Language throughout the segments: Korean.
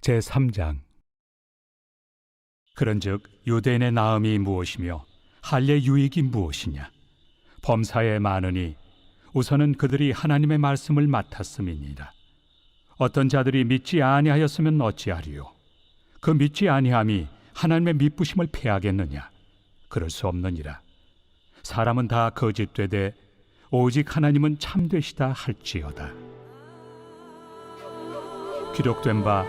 제3장. 그런즉 유대인의 나음이 무엇이며 할례 유익이 무엇이냐? 범사에 많으니 우선은 그들이 하나님의 말씀을 맡았음이니라. 어떤 자들이 믿지 아니하였으면 어찌하리요? 그 믿지 아니함이 하나님의 믿부심을 패하겠느냐? 그럴 수 없느니라. 사람은 다 거짓되되 오직 하나님은 참되시다 할지어다. 기록된 바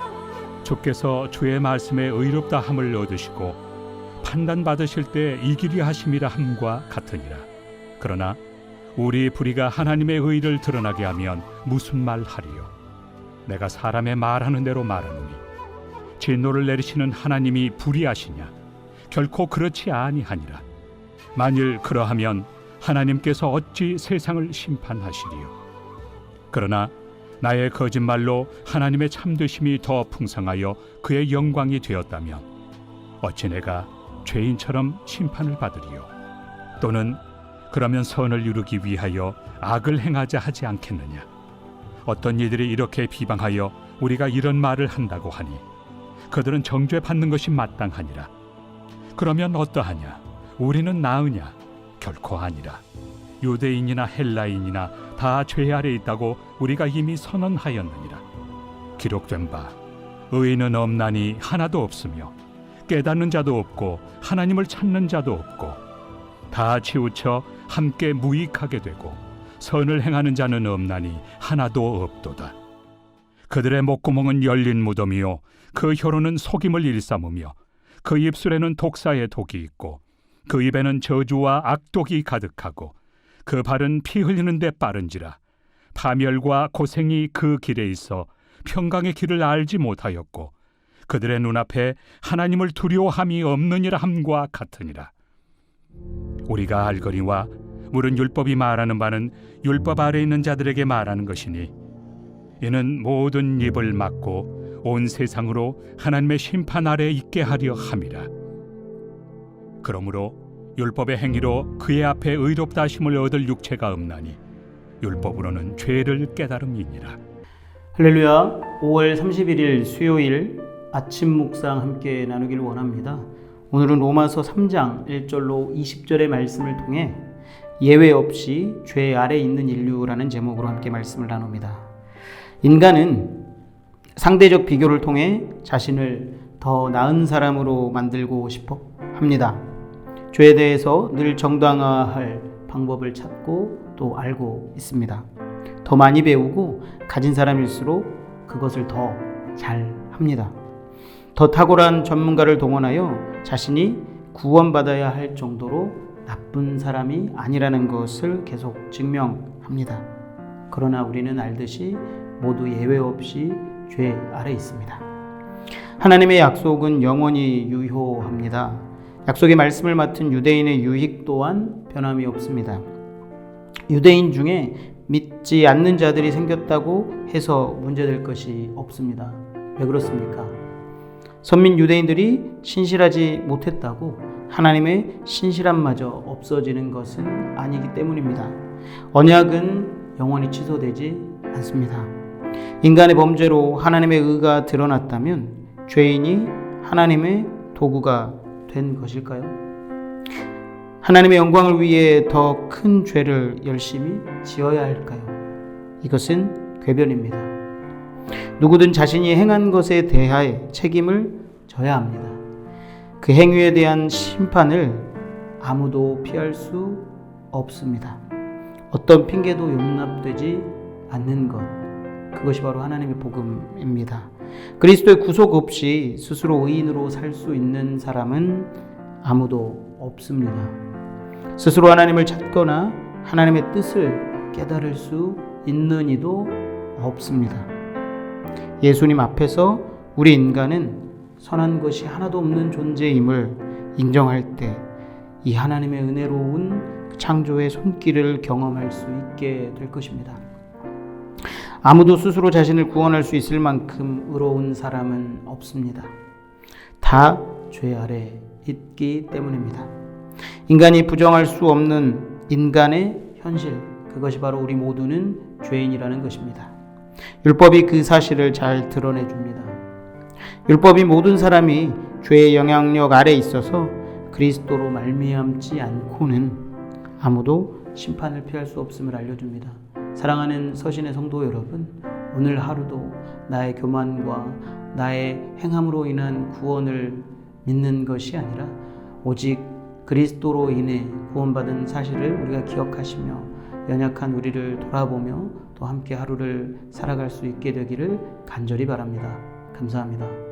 주께서 주의 말씀에 의롭다함을 얻으시고 판단받으실 때 이기리 하심이라 함과 같으니라. 그러나 우리 불의가 하나님의 의를 드러나게 하면 무슨 말 하리요? 내가 사람의 말하는 대로 말하노니 진노를 내리시는 하나님이 불의하시냐? 결코 그렇지 아니하니라. 만일 그러하면 하나님께서 어찌 세상을 심판하시리요? 그러나 나의 거짓말로 하나님의 참되심이 더 풍성하여 그의 영광이 되었다면 어찌 내가 죄인처럼 심판을 받으리요? 또는 그러면 선을 이루기 위하여 악을 행하자 하지 않겠느냐? 어떤 이들이 이렇게 비방하여 우리가 이런 말을 한다고 하니 그들은 정죄받는 것이 마땅하니라. 그러면 어떠하냐? 우리는 나으냐? 결코 아니라. 유대인이나 헬라인이나 다 죄 아래 있다고 우리가 이미 선언하였느니라. 기록된 바 의인은 없나니 하나도 없으며 깨닫는 자도 없고 하나님을 찾는 자도 없고 다 치우쳐 함께 무익하게 되고 선을 행하는 자는 없나니 하나도 없도다. 그들의 목구멍은 열린 무덤이요 그 혀로는 속임을 일삼으며 그 입술에는 독사의 독이 있고 그 입에는 저주와 악독이 가득하고 그 발은 피 흘리는 데 빠른지라. 파멸과 고생이 그 길에 있어 평강의 길을 알지 못하였고 그들의 눈앞에 하나님을 두려워함이 없느니라 함과 같으니라. 우리가 알거니와 물은 율법이 말하는 바는 율법 아래 있는 자들에게 말하는 것이니 이는 모든 입을 막고 온 세상으로 하나님의 심판 아래 있게 하려 함이라. 그러므로 율법의 행위로 그의 앞에 의롭다 하심을 얻을 육체가 없나니 율법으로는 죄를 깨달음이니라. 할렐루야. 5월 31일 수요일 아침 묵상 함께 나누길 원합니다. 오늘은 로마서 3장 1절로 20절의 말씀을 통해 예외 없이 죄 아래 있는 인류라는 제목으로 함께 말씀을 나눕니다. 인간은 상대적 비교를 통해 자신을 더 나은 사람으로 만들고 싶어 합니다. 죄에 대해서 늘 정당화할 방법을 찾고 또 알고 있습니다. 더 많이 배우고 가진 사람일수록 그것을 더 잘 합니다. 더 탁월한 전문가를 동원하여 자신이 구원받아야 할 정도로 나쁜 사람이 아니라는 것을 계속 증명합니다. 그러나 우리는 알듯이 모두 예외 없이 죄 아래 있습니다. 하나님의 약속은 영원히 유효합니다. 약속의 말씀을 맡은 유대인의 유익 또한 변함이 없습니다. 유대인 중에 믿지 않는 자들이 생겼다고 해서 문제될 것이 없습니다. 왜 그렇습니까? 선민 유대인들이 신실하지 못했다고 하나님의 신실함마저 없어지는 것은 아니기 때문입니다. 언약은 영원히 취소되지 않습니다. 인간의 범죄로 하나님의 의가 드러났다면 죄인이 하나님의 도구가 된 것일까요? 하나님의 영광을 위해 더 큰 죄를 열심히 지어야 할까요? 이것은 궤변입니다. 누구든 자신이 행한 것에 대하여 책임을 져야 합니다. 그 행위에 대한 심판을 아무도 피할 수 없습니다. 어떤 핑계도 용납되지 않는 것, 그것이 바로 하나님의 복음입니다. 그리스도의 구속 없이 스스로 의인으로 살 수 있는 사람은 아무도 없습니다. 스스로 하나님을 찾거나 하나님의 뜻을 깨달을 수 있는 이도 없습니다. 예수님 앞에서 우리 인간은 선한 것이 하나도 없는 존재임을 인정할 때 이 하나님의 은혜로운 창조의 손길을 경험할 수 있게 될 것입니다. 아무도 스스로 자신을 구원할 수 있을 만큼 의로운 사람은 없습니다. 다 죄 아래 있기 때문입니다. 인간이 부정할 수 없는 인간의 현실, 그것이 바로 우리 모두는 죄인이라는 것입니다. 율법이 그 사실을 잘 드러내줍니다. 율법이 모든 사람이 죄의 영향력 아래 있어서 그리스도로 말미암지 않고는 아무도 심판을 피할 수 없음을 알려줍니다. 사랑하는 서신의 성도 여러분, 오늘 하루도 나의 교만과 나의 행함으로 인한 구원을 믿는 것이 아니라 오직 그리스도로 인해 구원받은 사실을 우리가 기억하시며 연약한 우리를 돌아보며 또 함께 하루를 살아갈 수 있게 되기를 간절히 바랍니다. 감사합니다.